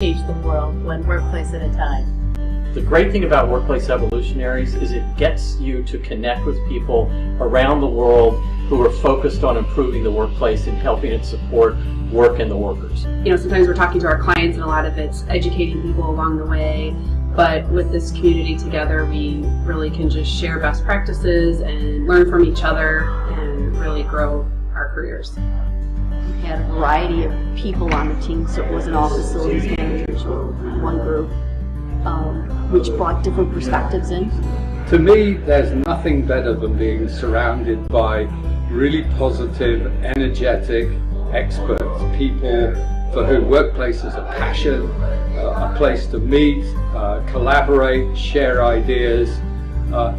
change the world one workplace at a time. The great thing about Workplace Evolutionaries is it gets you to connect with people around the world who are focused on improving the workplace and helping it support work and the workers. You know, sometimes we're talking to our clients and a lot of it's educating people along the way, but with this community together, we really can just share best practices and learn from each other and really grow our careers. We had a variety of people on the team, so it wasn't all facilities managers or one group, which brought different perspectives in. To me, there's nothing better than being surrounded by really positive, energetic experts, people for whom workplace is a passion, a place to meet, collaborate, share ideas.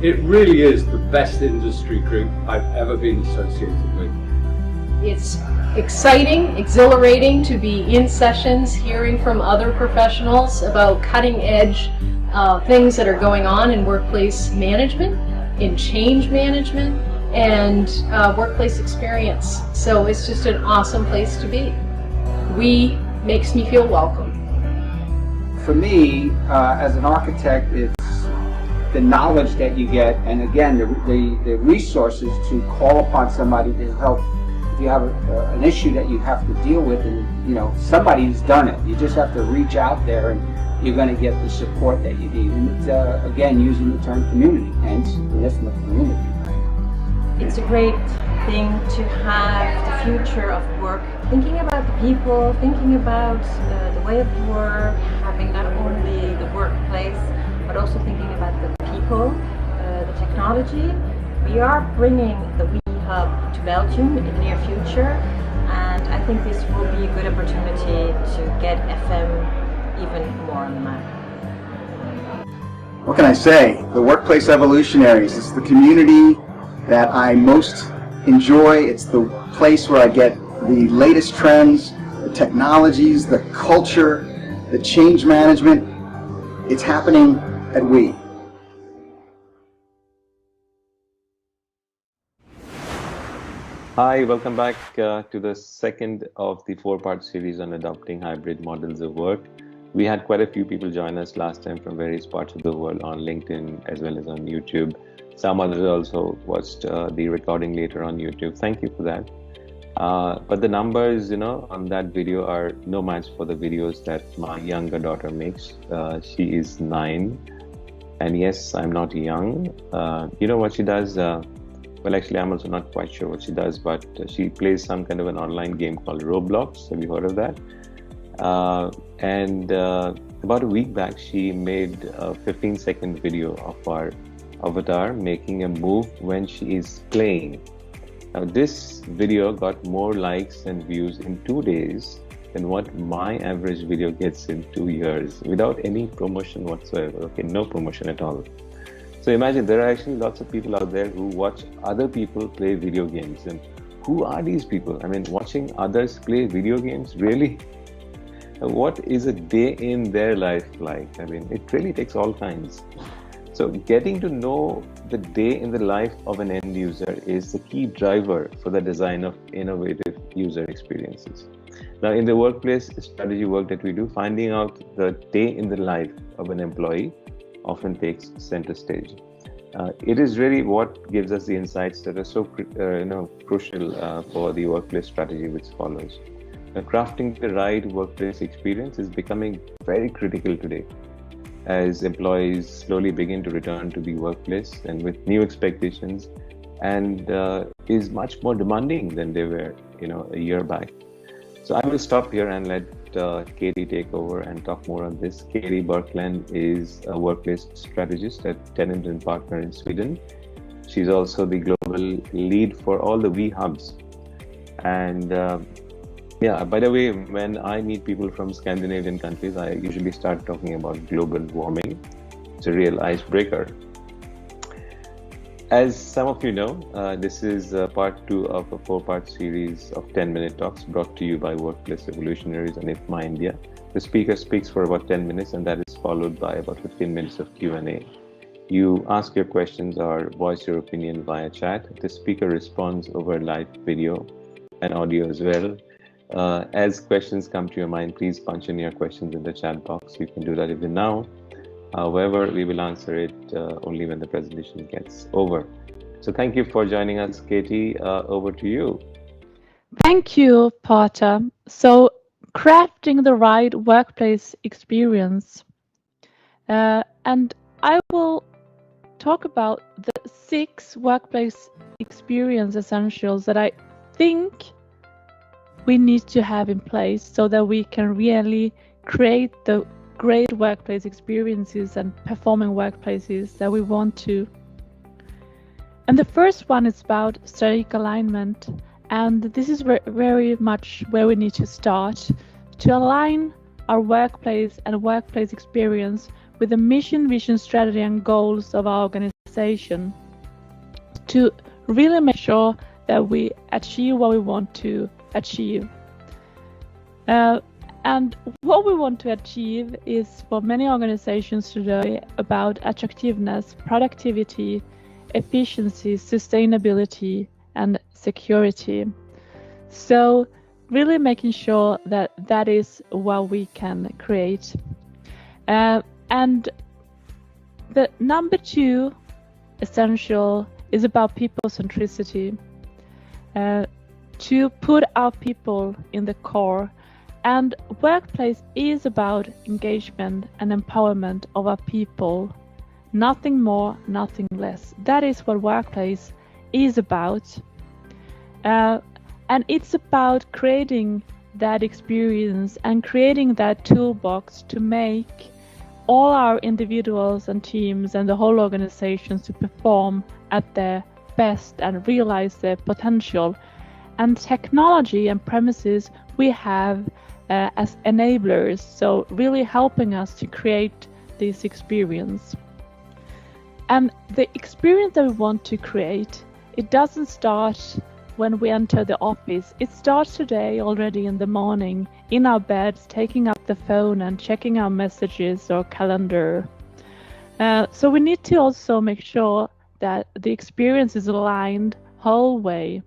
It really is the best industry group I've ever been associated with. It's exciting, exhilarating to be in sessions, hearing from other professionals about cutting-edge things that are going on in workplace management, in change management, and workplace experience. So it's just an awesome place to be. Makes me feel welcome. For me, as an architect, it's the knowledge that you get, and again, the resources to call upon somebody to help. If you have an issue that you have to deal with, and you know somebody's done it, you just have to reach out there, and you're going to get the support that you need. And it's again using the term community, hence the IFMA community. It's a great thing to have the future of work, thinking about the people, thinking about the way of work, having not only the workplace, but also thinking about the people, the technology. We are bringing the WeHub to Belgium in the near future, and I think this will be a good opportunity to get FM even more on the map. What can I say? The Workplace Evolutionaries is the community that I most enjoy. It's the place where I get the latest trends, the technologies, the culture, the change management. It's happening at We. Hi, welcome back to the second of the four-part series on adopting hybrid models of work. We had quite a few people join us last time from various parts of the world on LinkedIn as well as on YouTube. Some others also watched the recording later on YouTube. Thank you for that. But the numbers, on that video are no match for the videos that my younger daughter makes. She is 9. And yes, I'm not young. You know what she does? Well, actually, I'm also not quite sure what she does, but she plays some kind of an online game called Roblox. Have you heard of that? And about a week back, she made a 15-second video of our avatar making a move when she is playing. Now, this video got more likes and views in 2 days than what my average video gets in 2 years without any promotion whatsoever. Okay, no promotion at all. So imagine there are actually lots of people out there who watch other people play video games. And who are these people? I mean, watching others play video games, really? What is a day in their life like? I mean, it really takes all kinds. So getting to know the day in the life of an end user is the key driver for the design of innovative user experiences. Now, in the workplace strategy work that we do, finding out the day in the life of an employee often takes center stage. It is really what gives us the insights that are so crucial for the workplace strategy which follows. Now, crafting the right workplace experience is becoming very critical today as employees slowly begin to return to the workplace and with new expectations, and is much more demanding than they were a year back. So I will stop here and let Kati take over and talk more on this. Kati Barklund is a workplace strategist at Tenant & Partner in Sweden. She's also the global lead for all the We hubs. And yeah, by the way, when I meet people from Scandinavian countries, I usually start talking about global warming. It's a real icebreaker. As some of you know, this is part 2 of a 4-part series of 10-minute talks brought to you by Workplace Evolutionaries and IFMA India. The speaker speaks for about 10 minutes, and that is followed by about 15 minutes of Q&A. You ask your questions or voice your opinion via chat. The speaker responds over live video and audio as well. As questions come to your mind, please punch in your questions in the chat box. You can do that even now. However, we will answer it only when the presentation gets over. So thank you for joining us, Katie. Over to you. Thank you, Potter. So, crafting the right workplace experience. And I will talk about the 6 workplace experience essentials that I think we need to have in place so that we can really create the great workplace experiences and performing workplaces that we want to. And the first one is about strategic alignment. And this is very much where we need to start to align our workplace and workplace experience with the mission, vision, strategy, and goals of our organization to really make sure that we achieve what we want to achieve. And what we want to achieve is, for many organizations today, about attractiveness, productivity, efficiency, sustainability, and security. So really making sure that that is what we can create. And the number 2 essential is about people centricity. To put our people in the core. And workplace is about engagement and empowerment of our people. Nothing more, nothing less. That is what workplace is about. And it's about creating that experience and creating that toolbox to make all our individuals and teams and the whole organizations to perform at their best and realize their potential. And technology and premises we have as enablers, so really helping us to create this experience. And the experience that we want to create, it doesn't start when we enter the office. It starts today already in the morning, in our beds, taking up the phone and checking our messages or calendar. So we need to also make sure that the experience is aligned whole way.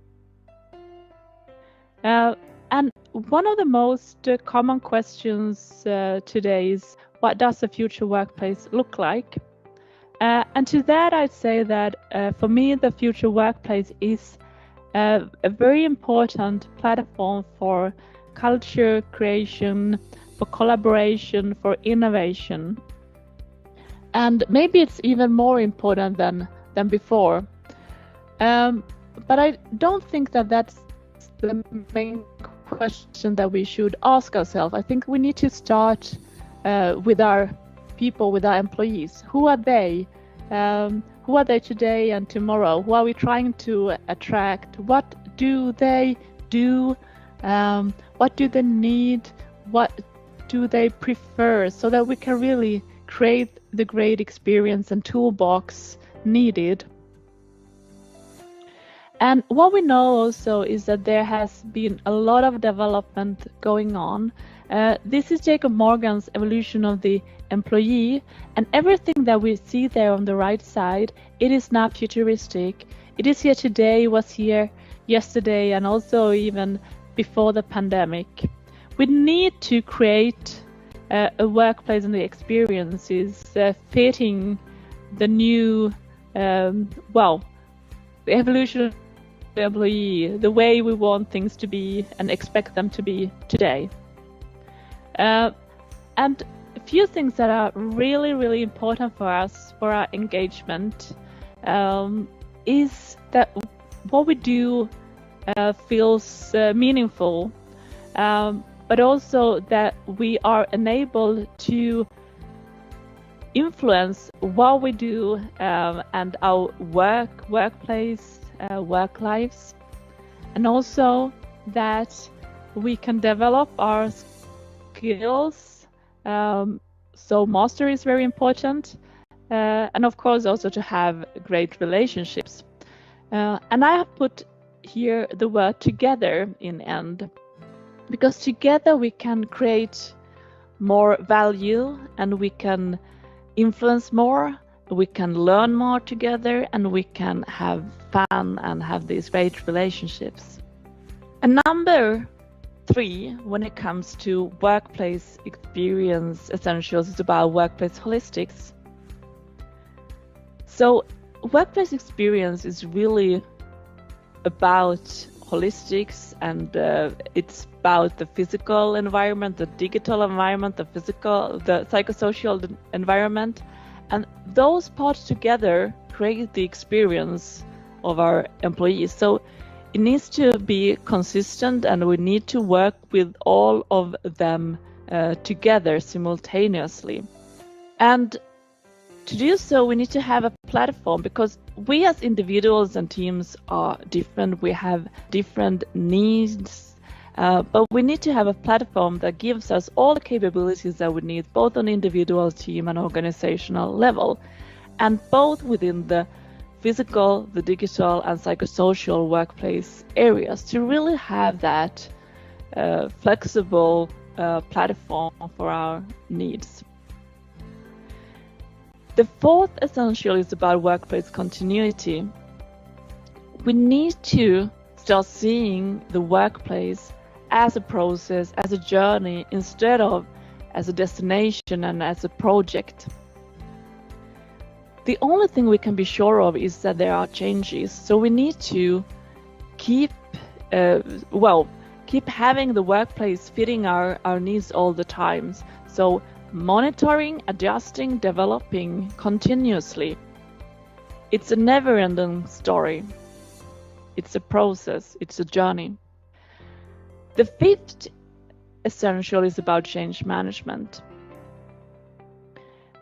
And one of the most common questions today is, what does the future workplace look like? And to that, I'd say that for me, the future workplace is a very important platform for culture creation, for collaboration, for innovation. And maybe it's even more important than before. But I don't think that that's the main question that we should ask ourselves. I think we need to start with our people, with our employees. Who are they? Who are they today and tomorrow? Who are we trying to attract? What do they do? What do they need? What do they prefer? So that we can really create the great experience and toolbox needed. And what we know also is that there has been a lot of development going on. This is Jacob Morgan's evolution of the employee, and everything that we see there on the right side, it is not futuristic. It is here today, was here yesterday, and also even before the pandemic. We need to create a workplace and the experiences fitting the new, the evolution of the employee, the way we want things to be and expect them to be today. And a few things that are really, really important for us, for our engagement, is that what we do feels meaningful, but also that we are enabled to influence what we do and our workplace, work lives, and also that we can develop our skills. So mastery is very important, and of course also to have great relationships. And I have put here the word together in end, because together we can create more value and we can influence more, we can learn more together, and we can have fun and have these great relationships. And number 3, when it comes to workplace experience essentials, is about workplace holistics. So workplace experience is really about holistics, and it's about the physical environment, the digital environment, the psychosocial environment, and those parts together create the experience of our employees. So it needs to be consistent, and we need to work with all of them together simultaneously. And to do so, we need to have a platform, because we as individuals and teams are different. We have different needs, but we need to have a platform that gives us all the capabilities that we need, both on individual, team, and organizational level, and both within the physical, the digital, and psychosocial workplace areas, to really have that flexible platform for our needs. The fourth essential is about workplace continuity. We need to start seeing the workplace as a process, as a journey, instead of as a destination and as a project. The only thing we can be sure of is that there are changes, so we need to keep having the workplace fitting our needs all the time. So monitoring, adjusting, developing continuously. It's a never-ending story. It's a process, it's a journey. The fifth essential is about change management.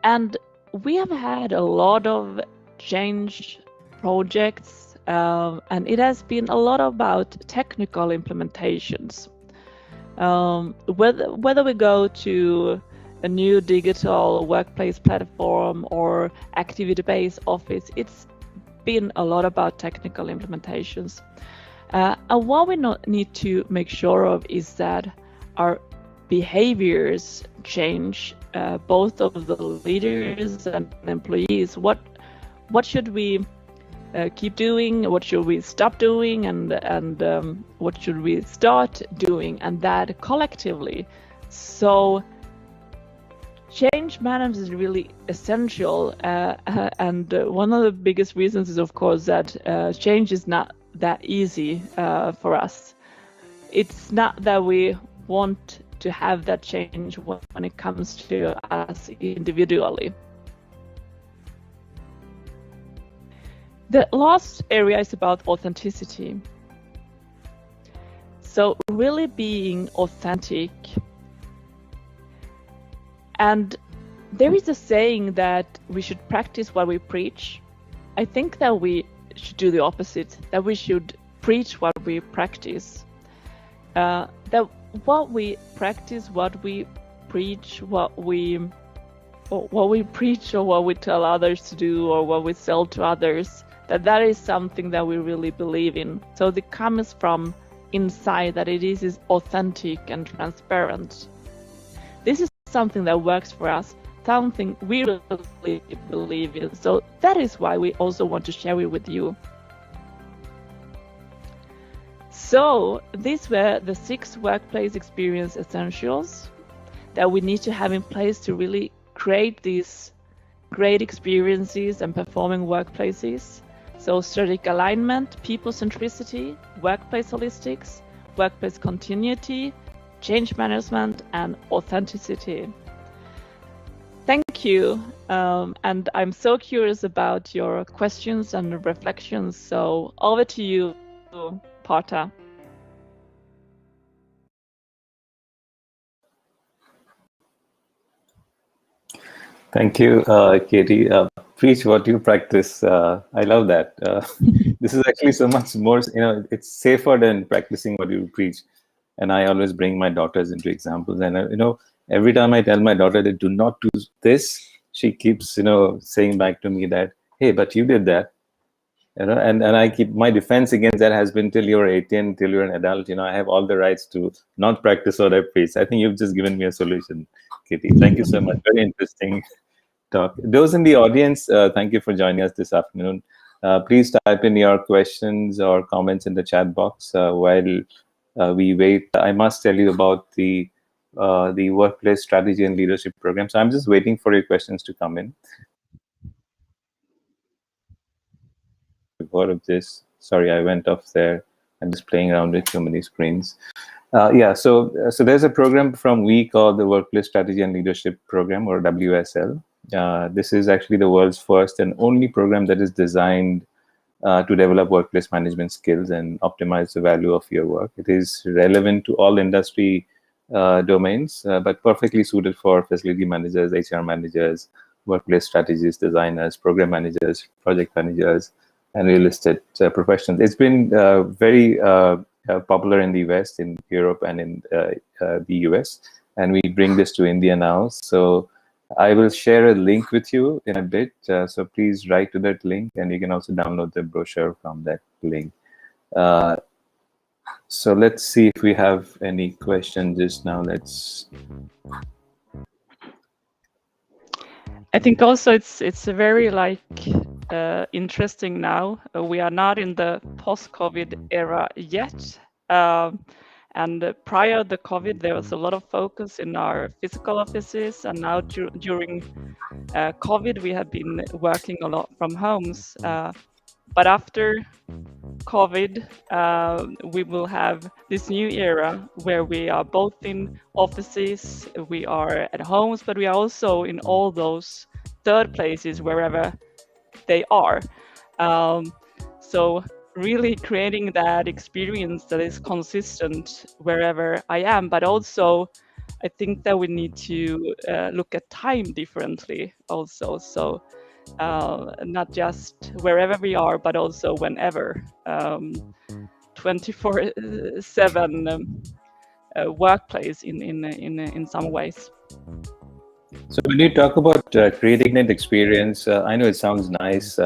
And we have had a lot of change projects, and it has been a lot about technical implementations. Whether we go to a new digital workplace platform or activity-based office, it's been a lot about technical implementations. And what we need to make sure of is that our behaviors change, both of the leaders and employees. What should we keep doing? What should we stop doing? And what should we start doing? And that collectively. So change management is really essential, and one of the biggest reasons is, of course, that change is not that easy for us. It's not that we want to have that change when it comes to us individually. The last area is about authenticity. So really being authentic. And there is a saying that we should practice what we preach. I think that we should do the opposite, that we should preach what we practice. That what we practice, what we preach, what we preach, or what we tell others to do, or what we sell to others, that is something that we really believe in. So it comes from inside, that it is authentic and transparent. This is something that works for us, something we really believe in. So that is why we also want to share it with you. So these were the 6 workplace experience essentials that we need to have in place to really create these great experiences and performing workplaces. So strategic alignment, people centricity, workplace holistics, workplace continuity, change management, and authenticity. Thank you, and I'm so curious about your questions and reflections, so over to you, Parta. Thank you, Katie. Preach what you practice. I love that. This is actually so much more, it's safer than practicing what you preach. And I always bring my daughters into examples. And, every time I tell my daughter that do not do this, she keeps, saying back to me that, hey, but you did that. And I keep my defense against that has been till you're 18, till you're an adult, I have all the rights to not practice what I preach. I think you've just given me a solution, Katie. Thank you so much. Very interesting talk. Those in the audience, thank you for joining us this afternoon. Please type in your questions or comments in the chat box while we wait. I must tell you about the workplace strategy and leadership program. So I'm just waiting for your questions to come in. You've heard of this? Sorry, I went off there. I'm just playing around with too many screens. So there's a program from we called the Workplace Strategy and Leadership Program, or WSL. This is actually the world's first and only program that is designed to develop workplace management skills and optimize the value of your work. It is relevant to all industry domains, but perfectly suited for facility managers, HR managers, workplace strategists, designers, program managers, project managers, and real estate professionals. It's been very popular in the West, in Europe, and in the US, and we bring this to India now. So I will share a link with you in a bit, so please write to that link, and you can also download the brochure from that link. So let's see if we have any questions just now. I think also it's a very interesting now. We are not in the post-COVID era yet. And prior to the COVID, there was a lot of focus in our physical offices, and now during COVID, we have been working a lot from homes. But after COVID, we will have this new era where we are both in offices, we are at homes, but we are also in all those third places wherever they are. So really creating that experience that is consistent wherever I am, but also I think that we need to look at time differently also. So not just wherever we are, but also whenever. 24/7 workplace in some ways. So when you talk about creating an experience, I know it sounds nice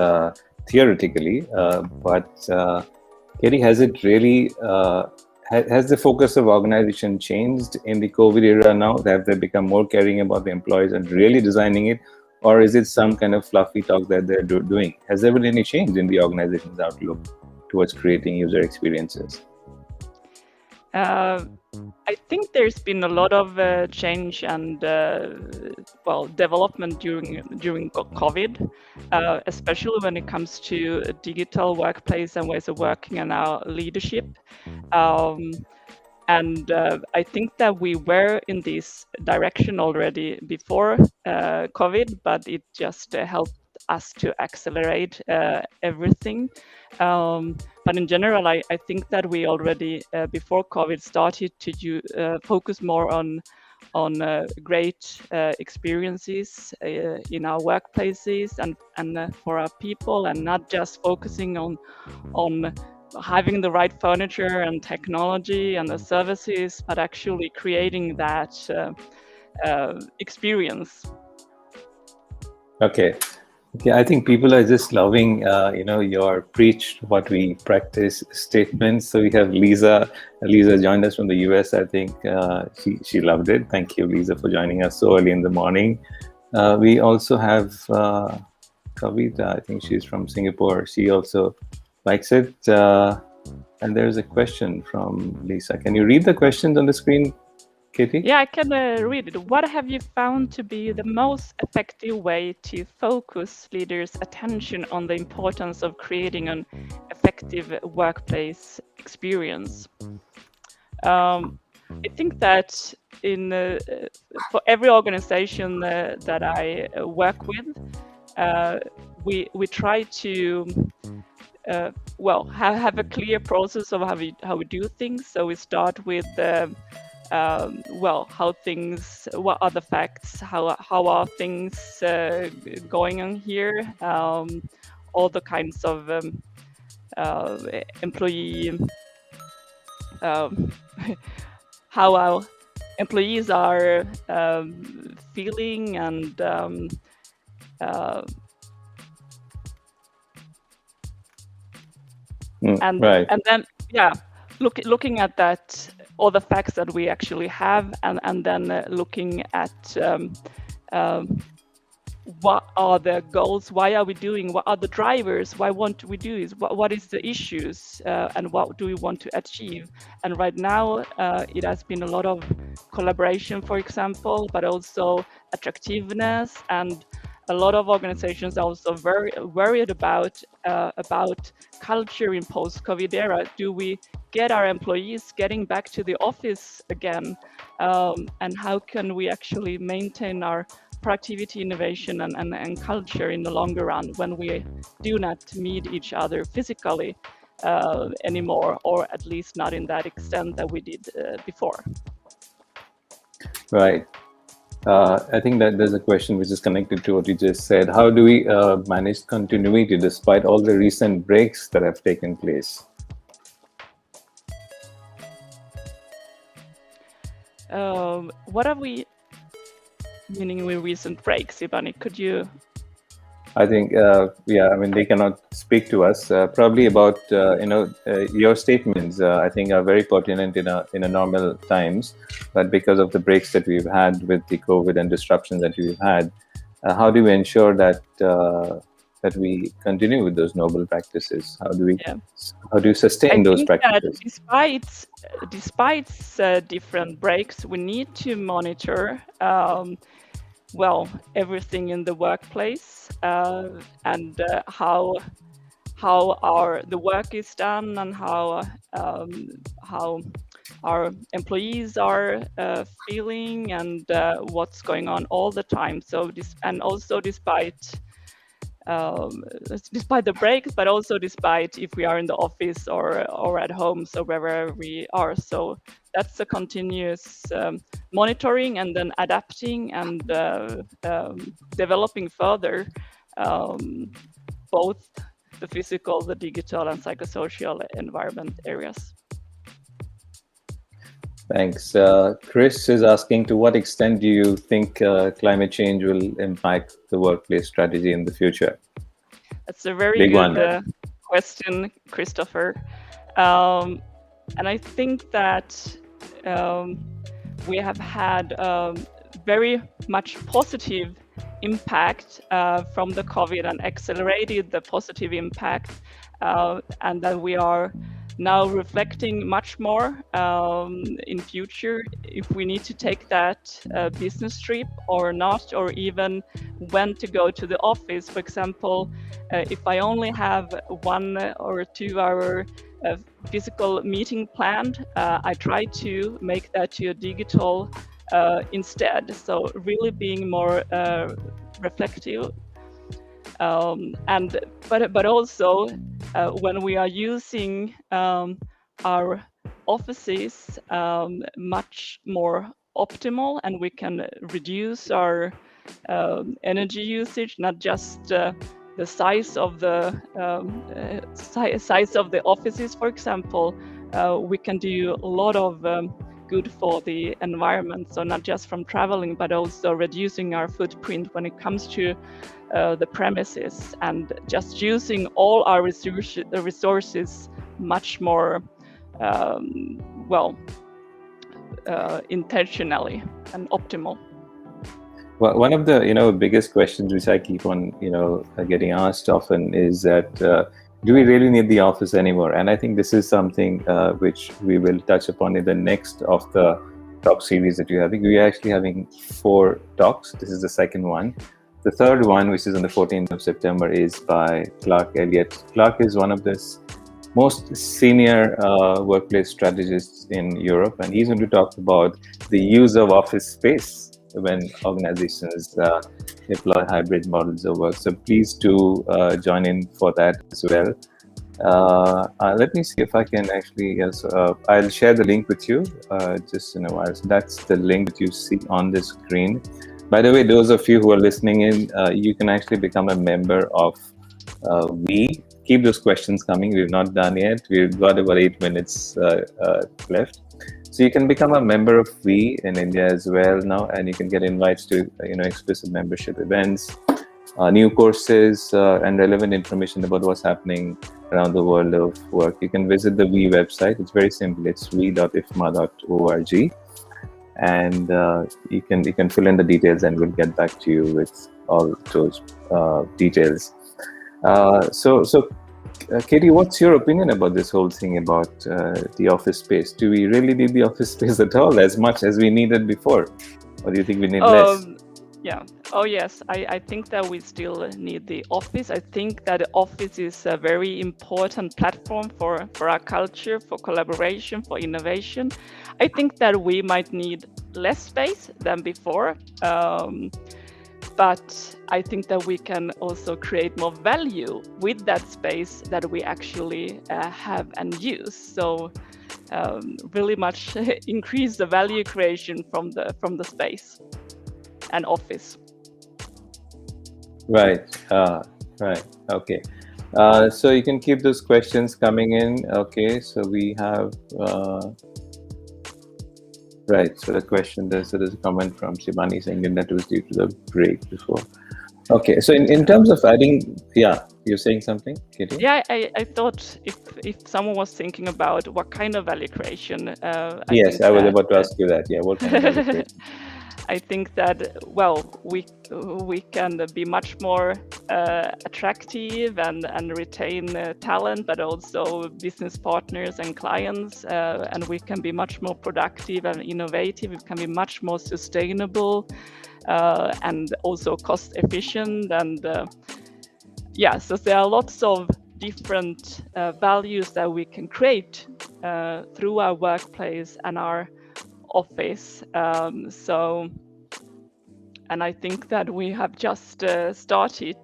theoretically, but Kati, has it really, has the focus of organization changed in the COVID era now? Have they become more caring about the employees and really designing it? Or is it some kind of fluffy talk that they're doing? Has there been any change in the organization's outlook towards creating user experiences? I think there's been a lot of change and development during COVID, especially when it comes to digital workplace and ways of working and our leadership. And I think that we were in this direction already before COVID, but it just helped us to accelerate everything. But in general, I think that we already before COVID started to focus more on great experiences in our workplaces and for our people, and not just focusing on having the right furniture and technology and the services, but actually creating that experience. Okay, I think people are just loving, your preach what we practice statements. So we have Lisa. Lisa joined us from the US. I think she loved it. Thank you, Lisa, for joining us so early in the morning. We also have Kavita. I think she's from Singapore. She also likes it. And there's a question from Lisa. Can you read the questions on the screen, Kati? Yeah, I can read it. What have you found to be the most effective way to focus leaders' attention on the importance of creating an effective workplace experience? I think that for every organization that I work with, we try to have a clear process of how we do things. So we start with what are the facts, how are things going on here, all the kinds of employee, how our employees are feeling, and right. And then looking at that, all the facts that we actually have, and then looking at what are the goals? Why are we doing? What are the drivers? Why want we do this? What is the issues? And what do we want to achieve? And right now, it has been a lot of collaboration, for example, but also attractiveness, and a lot of organizations are also very worried about culture in post-COVID era. Do we get our employees getting back to the office again? And how can we actually maintain our productivity, innovation, and culture in the longer run when we do not meet each other physically anymore, or at least not in that extent that we did before? Right. I think that there's a question which is connected to what you just said. How do we manage continuity despite all the recent breaks that have taken place? What are we meaning with recent breaks, Ivani? Could you? I think, yeah, I mean, they cannot speak to us. Probably about, your statements, I think are very pertinent in a normal times, but because of the breaks that we've had with the COVID and disruptions that we've had, how do we ensure that that we continue with those noble practices? How do you sustain those practices? Despite different breaks, we need to monitor everything in the workplace, and how the work is done, and how our employees are feeling, and what's going on all the time. So despite the breaks, but also despite if we are in the office or at home, so wherever we are. So that's a continuous monitoring, and then adapting and developing further both the physical, the digital, and psychosocial environment areas. Thanks. Chris is asking, to what extent do you think climate change will impact the workplace strategy in the future? That's a very good question, Christopher. And I think that we have had very much positive impact from the COVID, and accelerated the positive impact, and that we are now reflecting much more in future if we need to take that business trip or not, or even when to go to the office. For example, if I only have 1 or 2 hour physical meeting planned, I try to make that to a digital instead. So really being more reflective. But also when we are using our offices much more optimal, and we can reduce our energy usage, not just the size of the size of the offices, for example, we can do a lot of good for the environment. So not just from traveling, but also reducing our footprint when it comes to the premises, and just using all our resources much more intentionally and optimal. Well, one of the biggest questions which I keep on getting asked often is that do we really need the office anymore? And I think this is something which we will touch upon in the next of the talk series that you're having. We are actually having 4 talks. This is the second one. The third one, which is on the 14th of September, is by Clark Elliott. Clark is one of the most senior workplace strategists in Europe, and he's going to talk about the use of office space when organizations deploy hybrid models of work. So please do join in for that as well. Let me see if I can actually, I'll share the link with you just in a while. So that's the link that you see on the screen. By the way, those of you who are listening in, you can actually become a member of We. Keep those questions coming. We've not done yet. We've got about 8 minutes left. So you can become a member of We in India as well now, and you can get invites to exclusive membership events, new courses, and relevant information about what's happening around the world of work. You can visit the We website. It's very simple. It's we.ifma.org. and you can fill in the details, and we'll get back to you with all those details. Katie, what's your opinion about this whole thing about the office space? Do we really need the office space at all, as much as we needed before, or do you think we need less? Yeah. Oh, yes. I think that we still need the office. I think that the office is a very important platform for our culture, for collaboration, for innovation. I think that we might need less space than before. But I think that we can also create more value with that space that we actually have and use. So really much increase the value creation from the space and office. Right. Right. Okay. So you can keep those questions coming in. Okay. So we have. Right. So the question, there's a comment from Shivani saying that it was due to the break before. Okay. So in terms of adding, yeah, you're saying something, Katie? Yeah, I thought if someone was thinking about what kind of value creation. Yes, I was about to ask you that. Yeah, what kind of value creation? I think that, well, we can be much more attractive and retain talent, but also business partners and clients, and we can be much more productive and innovative. We can be much more sustainable and also cost efficient. And yeah, so there are lots of different values that we can create through our workplace and our office. And I think that we have just started.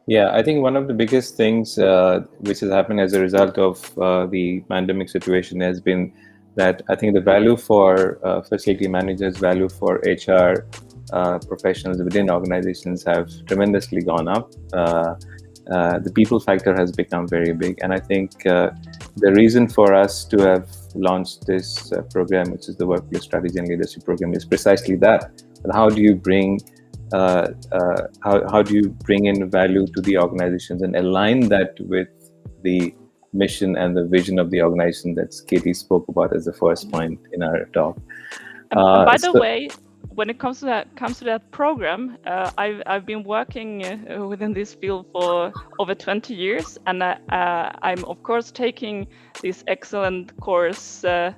Yeah, I think one of the biggest things which has happened as a result of the pandemic situation has been that I think the value for facility managers, value for HR professionals within organizations have tremendously gone up. The people factor has become very big, and I think the reason for us to have launched this program, which is the Workplace Strategy and Leadership Program, is precisely that. And how do you bring how do you bring in value to the organizations and align that with the mission and the vision of the organization that Katie spoke about as the first point in our talk. And by the way, when it comes to that program, I've been working within this field for over 20 years, and I'm of course taking this excellent course, and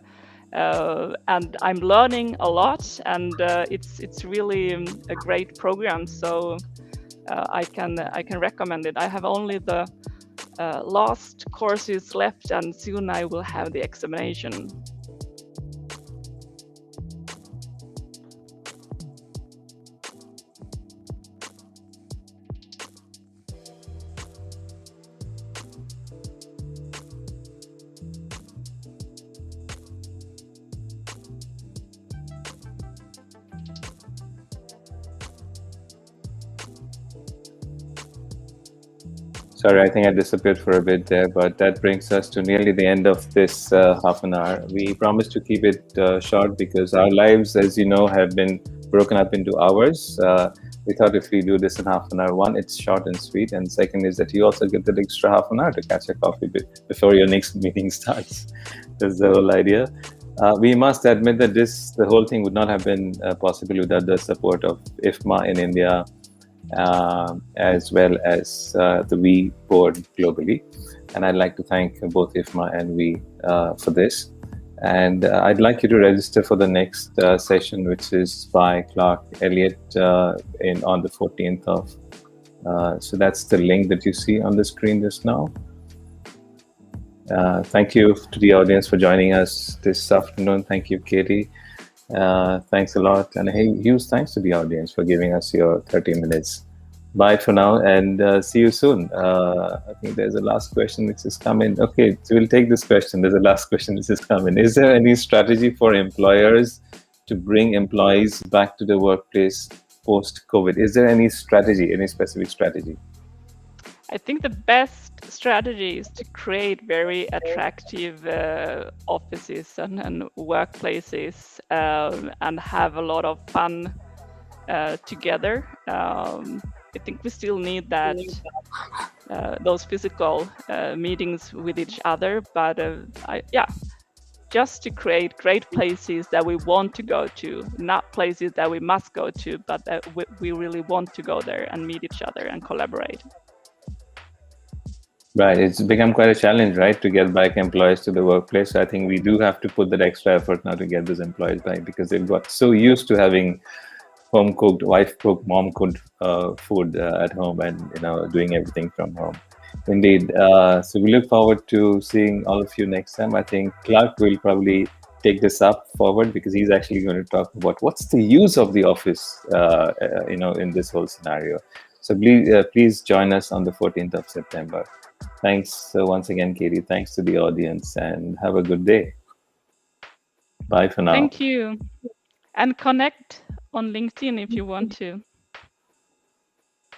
I'm learning a lot, and it's really a great program. So I can recommend it. I have only the last courses left, and soon I will have the examination. Sorry, I think I disappeared for a bit there, but that brings us to nearly the end of this half an hour. We promised to keep it short because our lives, as you know, have been broken up into hours. We thought if we do this in half an hour, one, it's short and sweet, and second is that you also get that extra half an hour to catch a coffee before your next meeting starts. That's the whole idea. We must admit that the whole thing would not have been possible without the support of IFMA in India, as well as the WE board globally. And I'd like to thank both IFMA and WE for this. And I'd like you to register for the next session, which is by Clark Elliott on the 14th of. So that's the link that you see on the screen just now. Thank you to the audience for joining us this afternoon. Thank you, Katie. Thanks a lot, and hey, huge thanks to the audience for giving us your 30 minutes. Bye for now, and see you soon. I think there's a last question which has come in. Okay, so we'll take this question. There's a last question which has come in. Is there any strategy for employers to bring employees back to the workplace post-COVID? Is there any strategy, any specific strategy? I think the best strategy is to create very attractive offices and workplaces and have a lot of fun together. I think we still need that those physical meetings with each other, but just to create great places that we want to go to, not places that we must go to, but that we really want to go there and meet each other and collaborate. Right, it's become quite a challenge, right, to get back employees to the workplace. So I think we do have to put that extra effort now to get those employees back, because they've got so used to having home-cooked, wife-cooked, mom-cooked food at home, and doing everything from home. Indeed. So we look forward to seeing all of you next time. I think Clark will probably take this up forward, because he's actually going to talk about what's the use of the office, in this whole scenario. So please join us on the 14th of September. Thanks once again, Katie. Thanks to the audience, and have a good day. Bye for now. Thank you. And connect on LinkedIn if you want to.